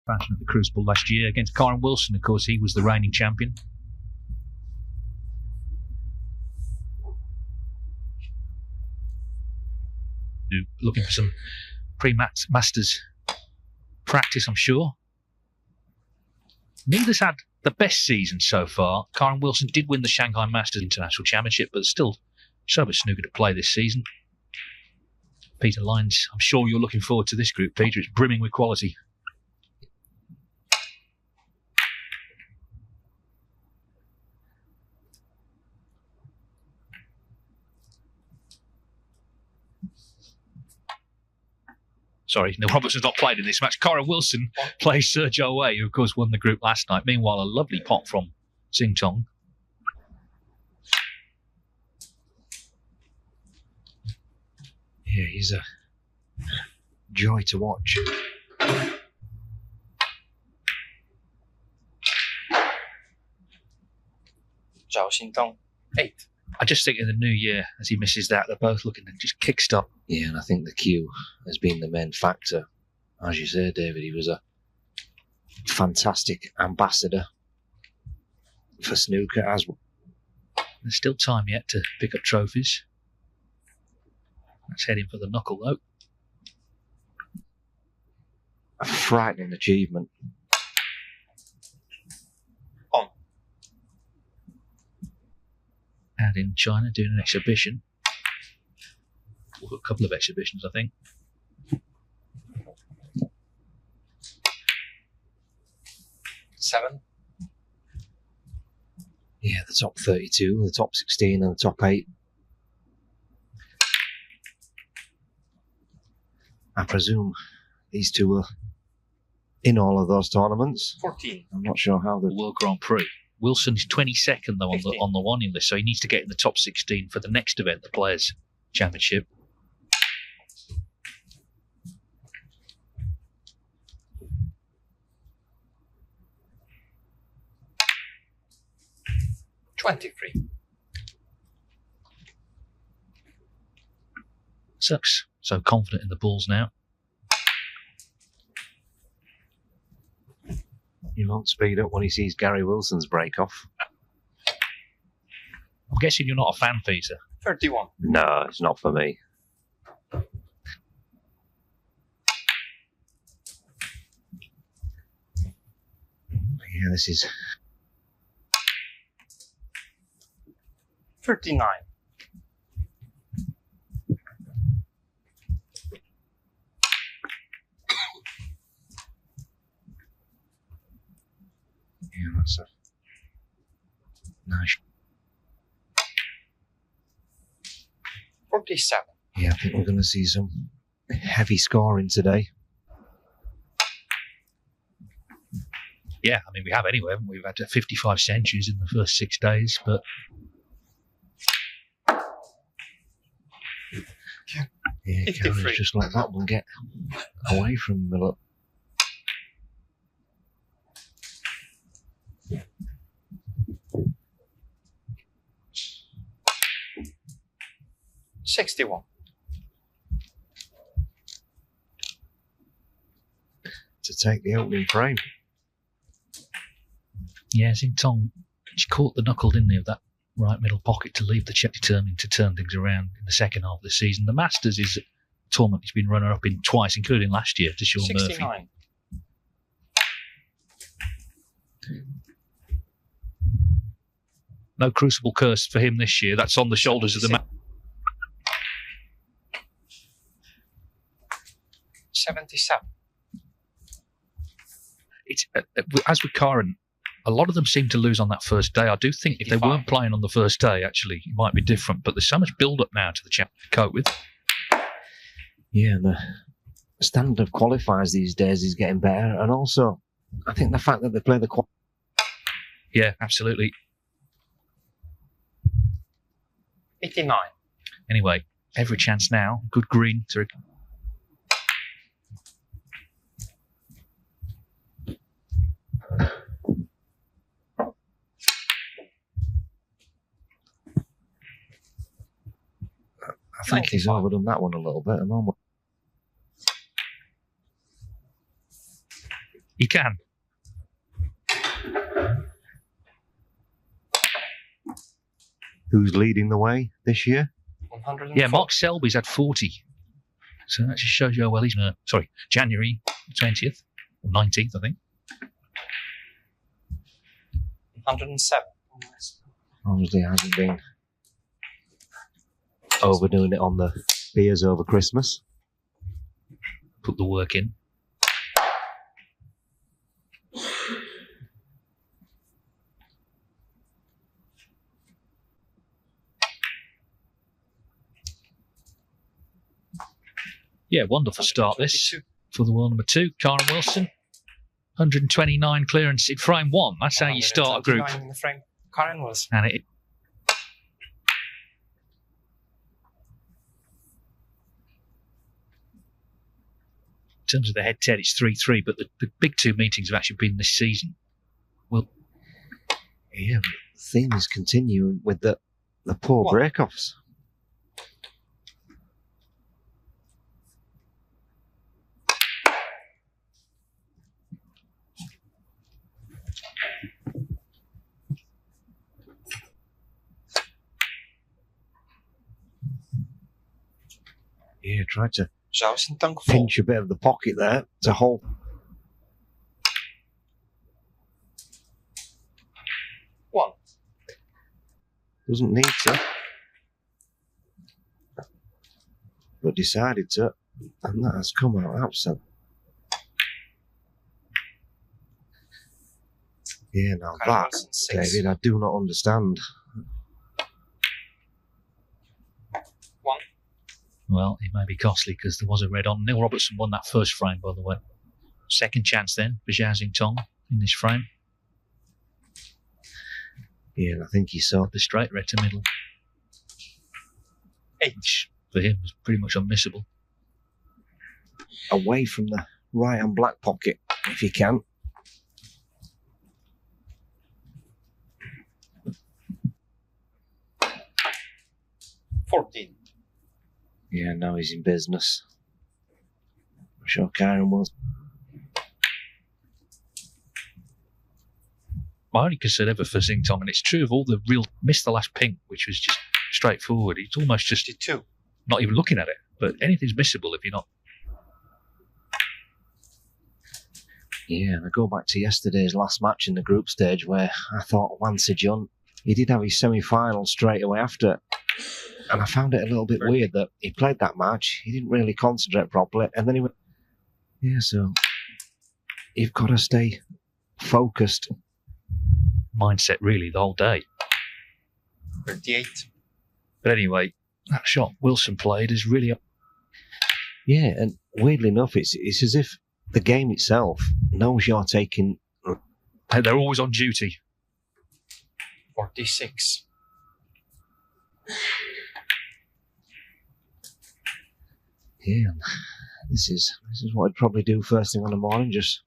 fashion at the Crucible last year against Kyren Wilson. Of course, he was the reigning champion. Looking for some pre-masters practice, I'm sure. Neither's had the best season so far. Kyren Wilson did win the Shanghai Masters International Championship, but still so much snooker to play this season. Peter Lyons, I'm sure you're looking forward to this group, Peter. It's brimming with quality. Sorry, Neil Robertson's not played in this match. Kyren Wilson plays Zhao, who of course won the group last night. Meanwhile, a lovely pot from Xintong. Yeah, he's a joy to watch. Zhao Xintong, 8. I just think in the new year, as he misses that, they're both looking to just kickstart. Yeah, and I think the cue has been the main factor. As you say, David, he was a fantastic ambassador for snooker as well. There's still time yet to pick up trophies. Let's head in for the knuckle, though. A frightening achievement. On. And in China, doing an exhibition. Or a couple of exhibitions, I think. Seven. Yeah, the top 32, the top 16 and the top 8. I presume these two are in all of those tournaments. 14. I'm not sure how the World Grand Prix. Wilson's 22nd, though, on 15. the warning list, so he needs to get in the top 16 for the next event, the Players' Championship. Sucks. So confident in the balls now. he won't speed up when he sees Gary Wilson's break off. I'm guessing you're not a fan, Peter. 31. No, it's not for me. Yeah, this is 39. Yeah, that's a nice. 47. Yeah, I think we're going to see some heavy scoring today. Yeah, I mean, we have anyway, haven't we? We've had 55 centuries in the first 6 days, but... Yeah, 53. Kyren's just let that one get away from the look. $61. To take the opening frame. Yeah, Xintong, she caught the knuckle, didn't he, of that right middle pocket to leave the check, determined to turn things around in the second half of the season. The Masters is a tournament he's been runner-up in twice, including last year to Sean 69. Murphy. No Crucible curse for him this year. That's on the shoulders of the 77. It's as with Kyren, a lot of them seem to lose on that first day. I do think if they weren't playing on the first day, actually, it might be different. But there's so much build-up now to the champ to cope with. Yeah, the standard of qualifiers these days is getting better. And also, I think the fact that they play the Yeah, absolutely. 89. Anyway, every chance now. Good green to... I think he's overdone that one a little bit. You can. Who's leading the way this year? 104. Yeah, Mark Selby's had 40. So that just shows you how well he's... sorry, January 20th, or 19th, I think. 107. Obviously hasn't been overdoing it on the beers over Christmas. Put the work in. Yeah, wonderful start this for the world number 2, Kyren Wilson. 129 clearance in frame 1. That's how you start a group. 129 in the frame. Kyren Wilson. And it... In terms of the head-to-head, it's 3-3, but the big 2 meetings have actually been this season. Well, yeah, things continue with the poor break-offs. Yeah, tried to Zhao Xintong pinch a bit of the pocket there to hold. One. Doesn't need to, but decided to, and that has come out absent. Yeah, now that, David, I do not understand. One. Well, it may be costly because there was a red on. Neil Robertson won that first frame, by the way. Second chance then for Zhao Xintong in this frame. Yeah, and I think he saw The straight red to middle. 8. Which for him was pretty much unmissable. away from the right and black pocket if you can. $14. Yeah, now he's in business. I'm sure Kyren will. My only concern ever for Xintong, and it's true of all the real, missed the last pink, which was just straightforward. It's almost just 52. not even looking at it, but anything's missable if you're not. Yeah, and I go back to yesterday's last match in the group stage where I thought Wan Se-jun, he did have his semi-final straight away after. And I found it a little bit weird that he played that match, he didn't really concentrate properly, and then he went, yeah, so you've got to stay focused. Mindset, really, the whole day. 38. But anyway, that shot Wilson played is really... Yeah, and weirdly enough, it's as if the game itself knows you're taking... They're always on duty. 46. Yeah, this is what I'd probably do first thing on the morning, just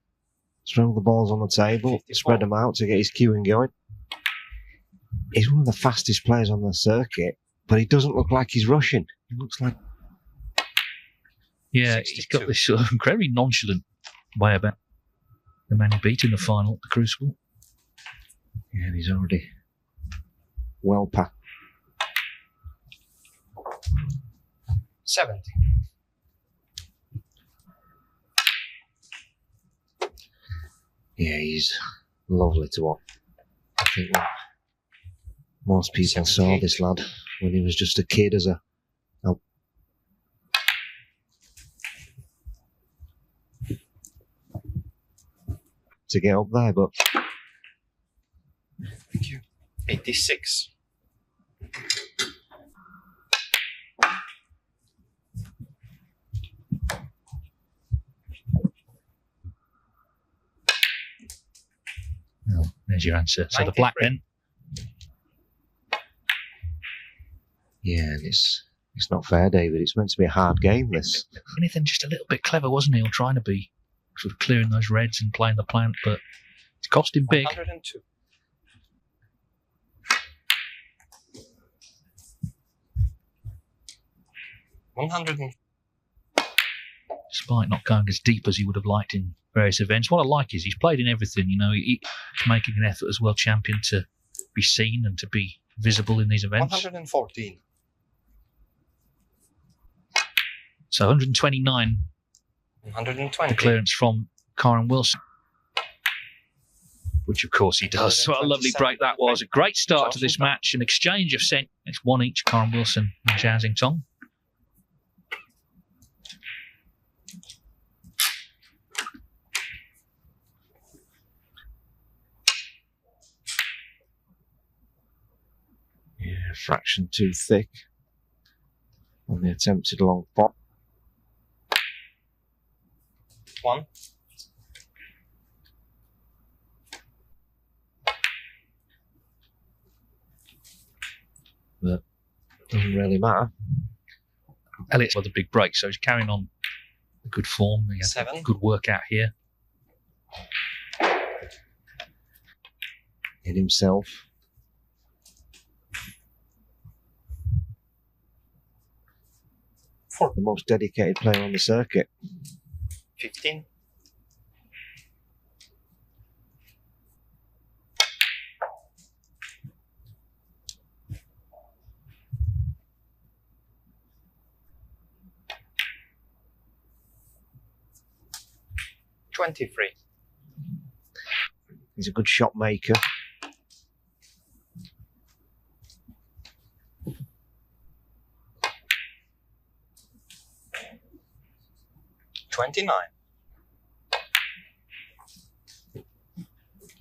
throw the balls on the table, 54. spread them out to get his cueing going. He's one of the fastest players on the circuit, but he doesn't look like he's rushing. He looks like... Yeah, 62. he's got this sort of very nonchalant way about the man he beat in the final at the Crucible. Yeah, and he's already well past. 70. Yeah, he's lovely to watch. I think most people saw this lad when he was just a kid as a to get up there, but Thank you. 86. Oh, there's your answer. So the 93. black then. yeah, and it's not fair, David. It's meant to be a hard game, this. Anything just a little bit clever, wasn't he? Or trying to be sort of clearing those reds and playing the plant, but it's cost him big. 102. despite not going as deep as he would have liked in various events. What I like is he's played in everything. You know, he's making an effort as world champion to be seen and to be visible in these events. 114. So 129. 120. The clearance from Kyren Wilson. Which, of course, he does. What a lovely break that was. A great start to this match. An exchange of cent. It's one each, Kyren Wilson and Zhao Xintong. Yeah, a fraction too thick on the attempted long pot. 1. But doesn't really matter. Elliott's got a big break, so he's carrying on good form. He has 7. good work out here. In himself. The most dedicated player on the circuit. 15. 23. He's a good shot maker.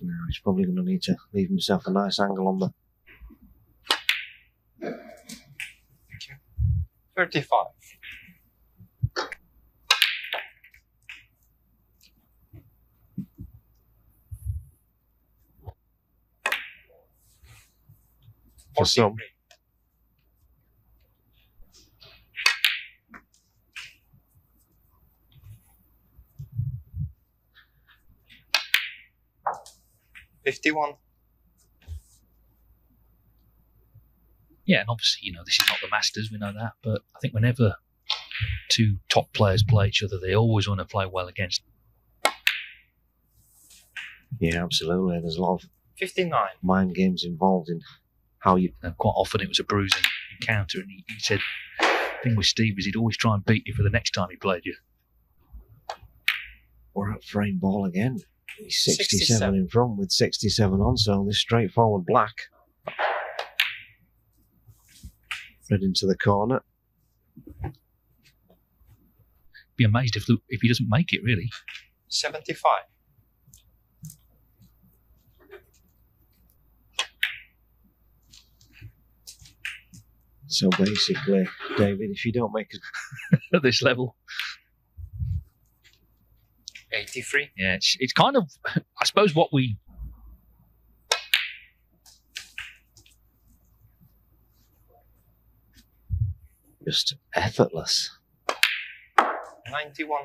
Now he's probably going to need to leave himself a nice angle on the 35. for some. 51. Yeah, and obviously, you know, this is not the Masters, we know that, but I think whenever two top players play each other, they always want to play well against. Yeah, absolutely. There's a lot of 59. mind games involved in how you... And quite often it was a bruising encounter, and he said the thing with Steve is he'd always try and beat you for the next time he played you. We're at frame ball again. He's 67 67 in front with 67 on, so this straightforward black. Thread into the corner. Be amazed if he doesn't make it, really. 75. So basically, David, if you don't make it At this level. 83. Yeah, it's kind of, I suppose, what we... just effortless. 91.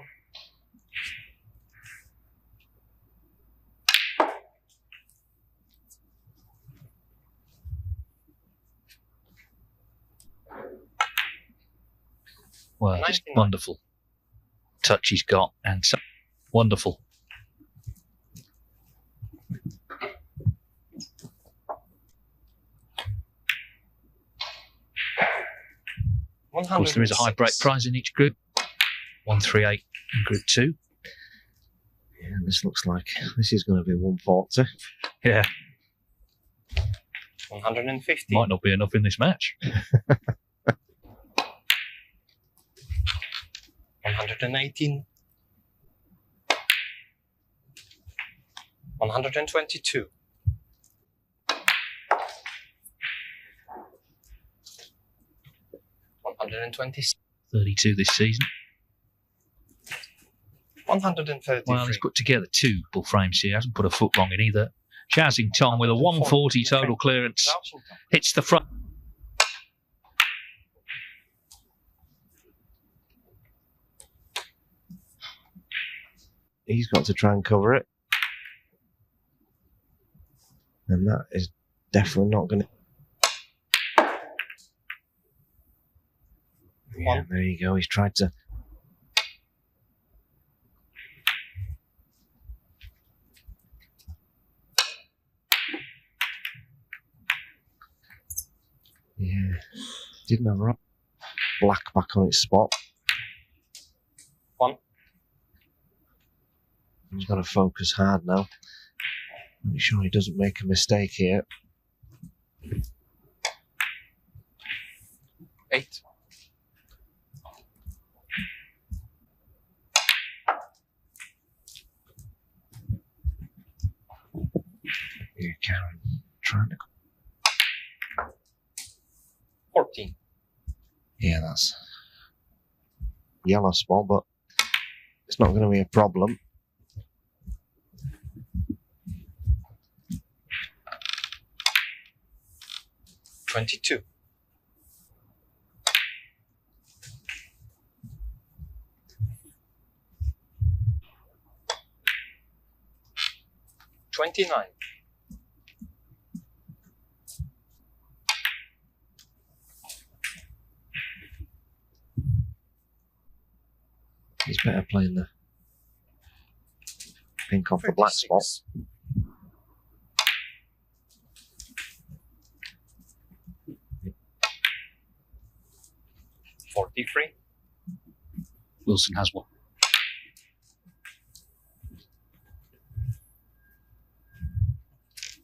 Well, just 99. wonderful touch he's got, and so wonderful. Of course, there is a high break prize in each group. 138 in Group 2. Yeah, this looks like this is going to be 140. Yeah, 150. might not be enough in this match. 118. 122. 126. 32 this season. 133. Well, he's put together two bull frames here. Hasn't put a foot wrong in either. Zhao Xintong with a 140 total clearance. Hits the front. He's got to try and cover it. And that is definitely not going to... Yeah, there you go. He's tried to Didn't have right. Black back on its spot. 1. He's got to focus hard now. Make sure he doesn't make a mistake here. 8. Yeah, Kyren trying to. 14. Yeah, that's yellow spot, but it's not going to be a problem. 22. 29. He's better playing the pink off the black spot. 43. Wilson has one.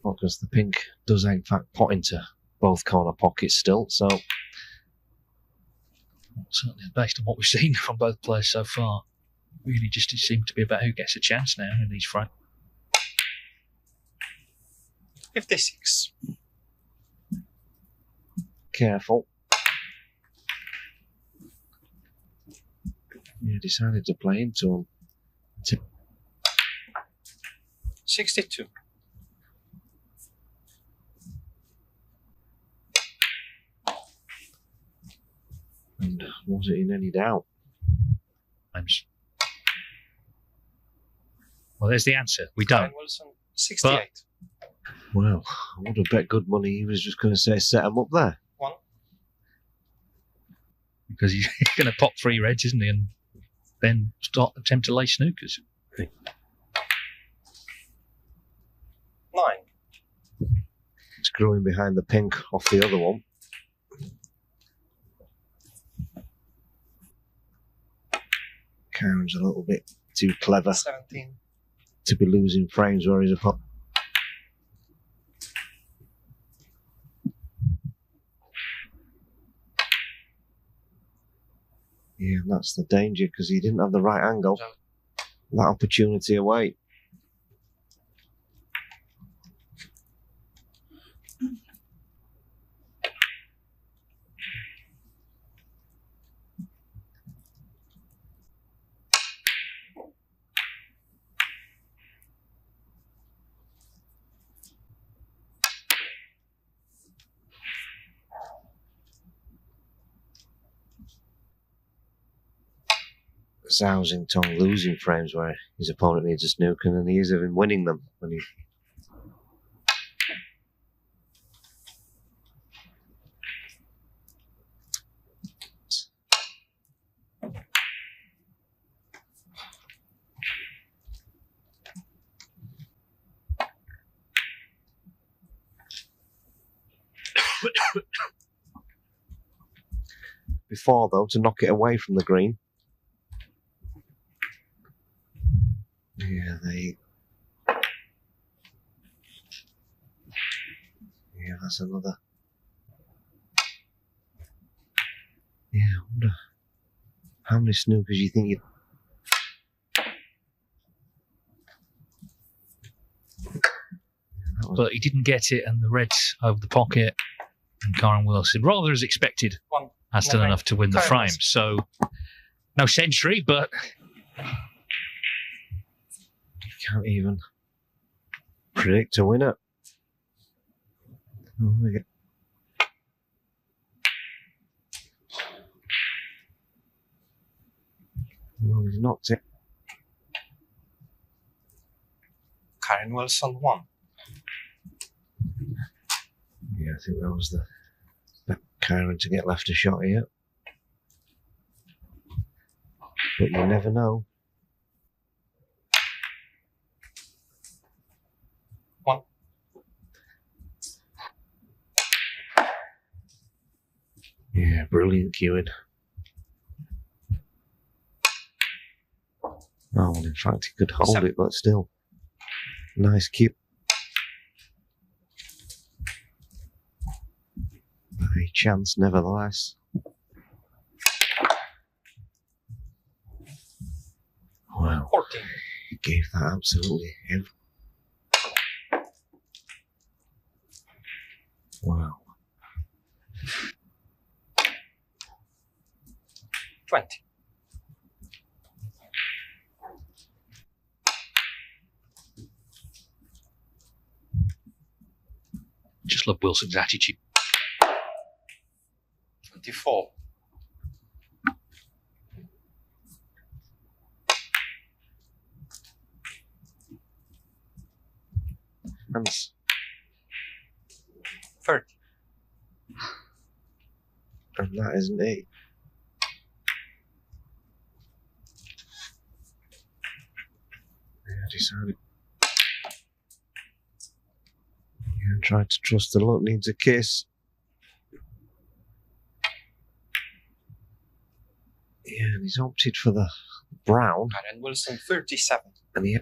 Well, because the pink does in fact pot into both corner pockets still, so Certainly, based on what we've seen from both players so far, really just it seemed to be about who gets a chance now in these frames. 56. careful. Yeah, decided to play into him. 62. And was it in any doubt? Times. Well, there's the answer. We don't. Kyren Wilson, 68. Well, I would have bet good money he was just going to say set him up there. 1. Because he's going to pop 3 reds, isn't he? And then attempt to lay snookers. 9. Screwing behind the pink off the other one. Kyren's a little bit too clever 17. to be losing frames where he's a Yeah, that's the danger because he didn't have the right angle. That opportunity away. Zhao Xintong losing frames where his opponent needs a snook, and then he is even winning them when he. Before though, to knock it away from the green. Yeah, Yeah, that's another. Yeah, I wonder how many snookers you think you. But he didn't get it, and the reds over the pocket. And Kyren Wilson, rather as expected, 1. has done No, enough to win the Kyren frame. Wilson. So, no century, but Can't even predict a winner. Oh, we get. Well, he's knocked it. Kyren Wilson, 1. Yeah, I think that was the Kyren to get left a shot here. But you never know. 1. Yeah, brilliant queuing. Oh, well, in fact, he could hold it, but still. Nice cue. A chance, nevertheless. Wow. 14. He gave that absolutely everything. Wow. 20. Just love Wilson's attitude. 24. Hands. 30. And that isn't it. Yeah, I decided. Yeah, tried to trust the luck, needs a kiss. Yeah, and he's opted for the brown. Kyren Wilson 37. And he.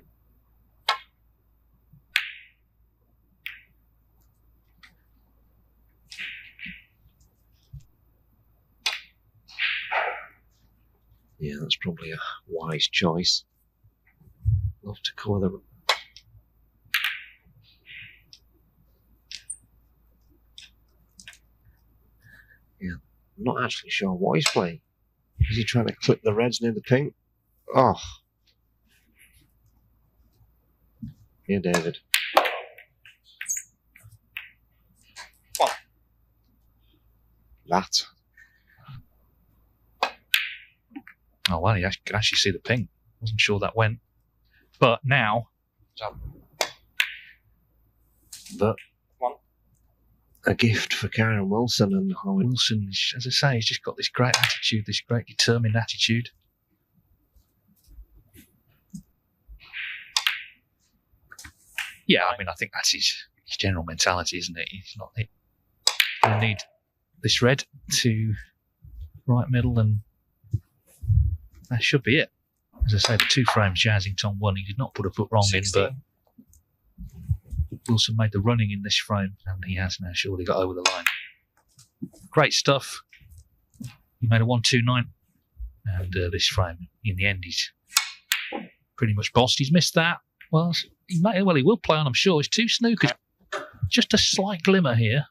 Yeah, that's probably a wise choice. Love to cover the. Yeah, I'm not actually sure what he's playing. Is he trying to clip the reds near the pink? Oh. Here, David. One. That. Oh, well, you could actually see the ping. Wasn't sure that went. But now, Zhao. But One. A gift for Kyren Wilson, and Wilson, as I say, he's just got this great attitude, this great determined attitude. Yeah, I mean, I think that's his general mentality, isn't it? He's not going to need this red to right middle, and that should be it. As I say, the 2 frames Xintong won, he did not put a foot wrong 16. in, but Wilson made the running in this frame, and he has now surely got over the line. Great stuff. He made a 1-2-9, and this frame, in the end, he's pretty much bossed. He's missed that. Well, he will play on, I'm sure. It's 2 snookers. Just a slight glimmer here.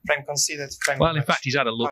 Frame conceded. Frame Well, in fact, he's had a look.